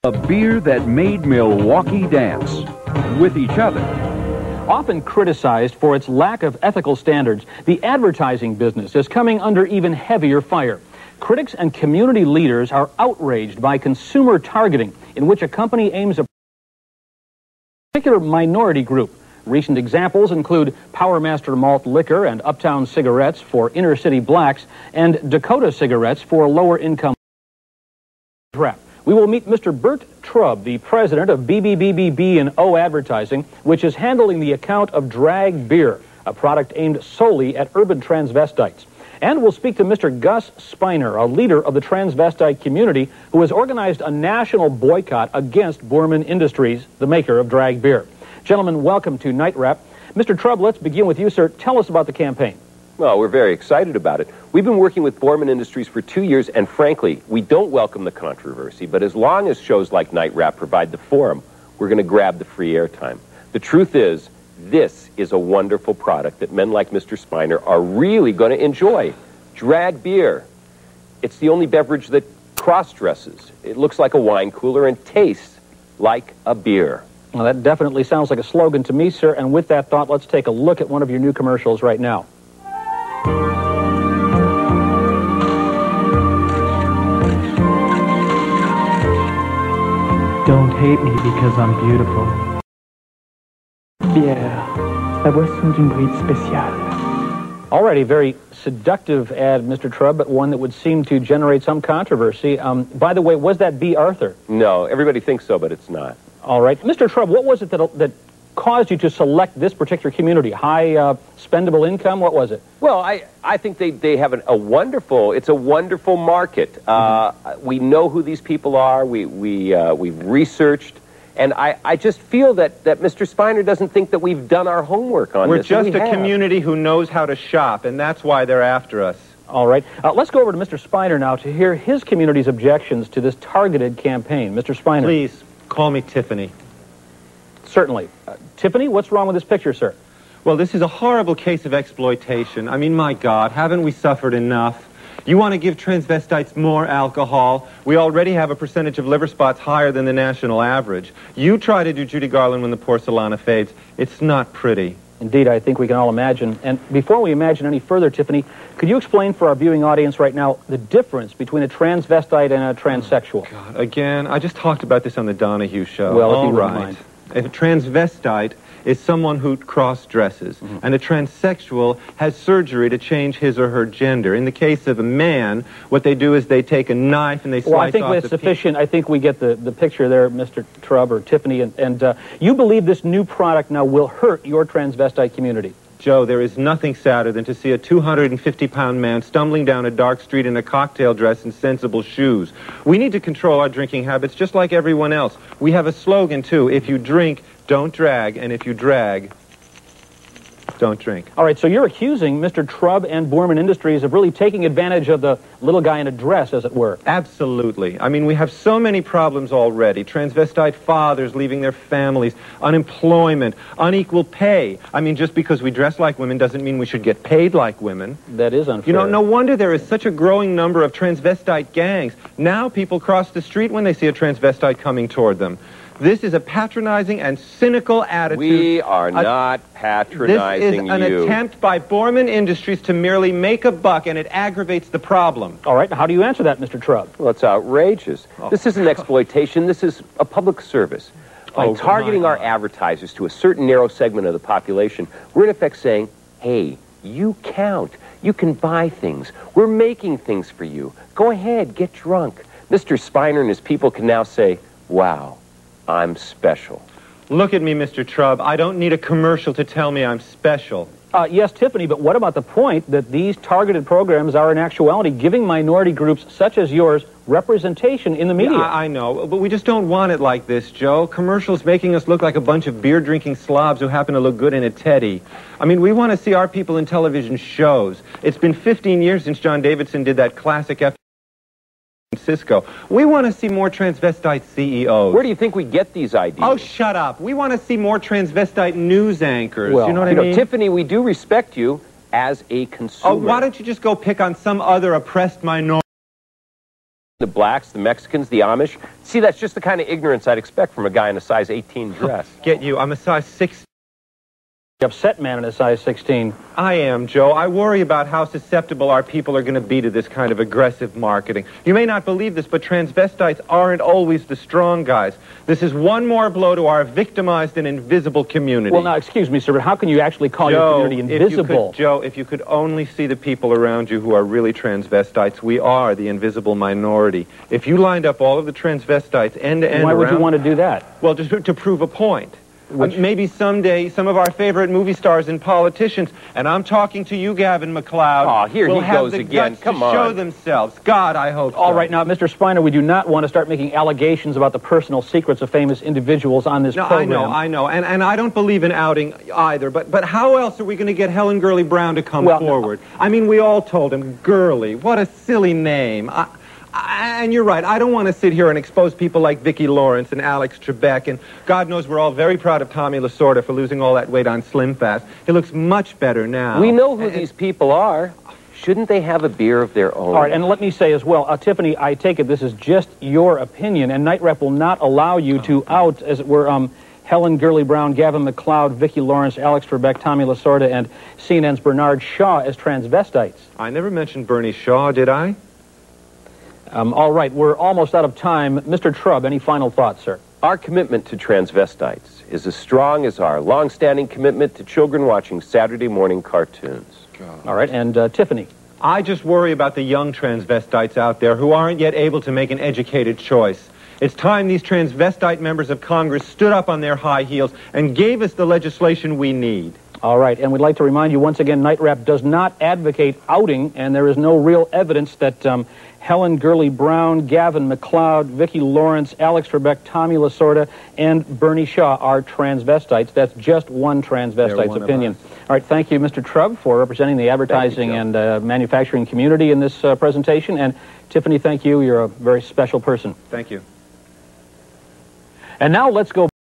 A beer that made Milwaukee dance with each other. Often criticized for its lack of ethical standards, the advertising business is coming under even heavier fire. Critics and community leaders are outraged by consumer targeting, in which a company aims a particular minority group. Recent examples include Power Master Malt Liquor and Uptown Cigarettes for inner-city blacks, and Dakota Cigarettes for lower-income. We will meet Mr. Bert Trubb, the president of BBBBB&O Advertising, which is handling the account of drag beer, a product aimed solely at urban transvestites. And we'll speak to Mr. Gus Spiner, a leader of the transvestite community, who has organized a national boycott against Borman Industries, the maker of drag beer. Gentlemen, welcome to Night Wrap. Mr. Trubb, let's begin with you, sir. Tell us about the campaign. Well, we're very excited about it. We've been working with Borman Industries for 2 years, and frankly, we don't welcome the controversy, but as long as shows like Night Wrap provide the forum, we're going to grab the free airtime. The truth is, this is a wonderful product that men like Mr. Spiner are really going to enjoy. Drag beer. It's the only beverage that cross-dresses. It looks like a wine cooler and tastes like a beer. Well, that definitely sounds like a slogan to me, sir, and with that thought, let's take a look at one of your new commercials right now. Don't hate me because I'm beautiful. Bière, la boisson d'une bride spéciale. Already very seductive ad, Mr. Trubb, but one that would seem to generate some controversy. By the way, was that B. Arthur? No, everybody thinks so, but it's not. All right. Mr. Trubb, what was it that caused you to select this particular community? High spendable income? What was it? Well, I think they have it's a wonderful market. We know who these people are. We've researched. And I just feel that Mr. Spiner doesn't think that we've done our homework on this. We're just a community who knows how to shop, and that's why they're after us. All right. Let's go over to Mr. Spiner now to hear his community's objections to this targeted campaign. Mr. Spiner. Please, call me Tiffany. Certainly. Tiffany, what's wrong with this picture, sir? Well, this is a horrible case of exploitation. I mean, my God, haven't we suffered enough? You want to give transvestites more alcohol? We already have a percentage of liver spots higher than the national average. You try to do Judy Garland when the porcelana fades. It's not pretty. Indeed, I think we can all imagine. And before we imagine any further, Tiffany, could you explain for our viewing audience right now the difference between a transvestite and a transsexual? Oh, God, again, I just talked about this on the Donahue show. Well, all if you wouldn't right. mind. A transvestite is someone who cross-dresses, and a transsexual has surgery to change his or her gender. In the case of a man, what they do is they take a knife and they slice off Well, I think that's sufficient. I think we get the picture there, Mr. Trubb or Tiffany, and you believe this new product now will hurt your transvestite community. Joe, there is nothing sadder than to see a 250-pound man stumbling down a dark street in a cocktail dress and sensible shoes. We need to control our drinking habits just like everyone else. We have a slogan, too. If you drink, don't drag, and if you drag, don't drink. All right, so you're accusing Mr. Trubb and Borman Industries of really taking advantage of the little guy in a dress, as it were. Absolutely. I mean, we have so many problems already. Transvestite fathers leaving their families, unemployment, unequal pay. I mean, just because we dress like women doesn't mean we should get paid like women. That is unfair. You know, no wonder there is such a growing number of transvestite gangs. Now people cross the street when they see a transvestite coming toward them. This is a patronizing and cynical attitude. We are not patronizing you. This is an attempt by Borman Industries to merely make a buck, and it aggravates the problem. All right, how do you answer that, Mr. Trubb? Well, it's outrageous. This isn't exploitation. This is a public service. By targeting our advertisers to a certain narrow segment of the population, we're in effect saying, hey, you count. You can buy things. We're making things for you. Go ahead, get drunk. Mr. Spiner and his people can now say, wow, I'm special. Look at me, Mr. Trubb. I don't need a commercial to tell me I'm special. Yes, Tiffany, but what about the point that these targeted programs are in actuality giving minority groups such as yours representation in the media? Yeah, I know, but we just don't want it like this, Joe. Commercials making us look like a bunch of beer-drinking slobs who happen to look good in a teddy. I mean, we want to see our people in television shows. It's been 15 years since John Davidson did that classic Francisco. We want to see more transvestite CEOs. Where do you think we get these ideas? Oh, shut up. We want to see more transvestite news anchors. Well, you know what I mean? Tiffany, we do respect you as a consumer. Oh, why don't you just go pick on some other oppressed minority? The blacks, the Mexicans, the Amish. See, that's just the kind of ignorance I'd expect from a guy in a size 18 dress. Get you. I'm a size 16. Upset man in a size 16. I am, Joe. I worry about how susceptible our people are going to be to this kind of aggressive marketing. You may not believe this, but transvestites aren't always the strong guys. This is one more blow to our victimized and invisible community. Well, now, excuse me, sir, but how can you actually call your community invisible? Joe, if you could only see the people around you who are really transvestites, we are the invisible minority. If you lined up all of the transvestites end-to-end Why would you want to do that? Well, just to prove a point. Maybe someday some of our favorite movie stars and politicians, and I'm talking to you, Gavin McLeod, oh, here will he have goes the again. guts Come to on. show themselves. God, I hope so. All right, now, Mr. Spiner, we do not want to start making allegations about the personal secrets of famous individuals on this program. I know, and I don't believe in outing either, but how else are we going to get Helen Gurley Brown to come forward? I mean, we all told him, Gurley, what a silly name. And you're right, I don't want to sit here and expose people like Vicki Lawrence and Alex Trebek, and God knows we're all very proud of Tommy Lasorda for losing all that weight on Slim Fast. He looks much better now. We know who these people are. Shouldn't they have a beer of their own? All right, and let me say as well, Tiffany, I take it this is just your opinion, and Night Rep will not allow you to out, as it were, Helen Gurley Brown, Gavin McLeod, Vicki Lawrence, Alex Trebek, Tommy Lasorda, and CNN's Bernard Shaw as transvestites. I never mentioned Bernie Shaw, did I? All right, we're almost out of time. Mr. Trubb, any final thoughts, sir? Our commitment to transvestites is as strong as our long-standing commitment to children watching Saturday morning cartoons. All right, and Tiffany? I just worry about the young transvestites out there who aren't yet able to make an educated choice. It's time these transvestite members of Congress stood up on their high heels and gave us the legislation we need. All right, and we'd like to remind you once again, Night Rep does not advocate outing, and there is no real evidence that Helen Gurley Brown, Gavin McLeod, Vicki Lawrence, Alex Trebek, Tommy Lasorda, and Bernie Shaw are transvestites. That's just one transvestite's opinion. All right, thank you, Mr. Trubb, for representing the advertising and manufacturing community in this presentation. And Tiffany, thank you. You're a very special person. Thank you. And now let's go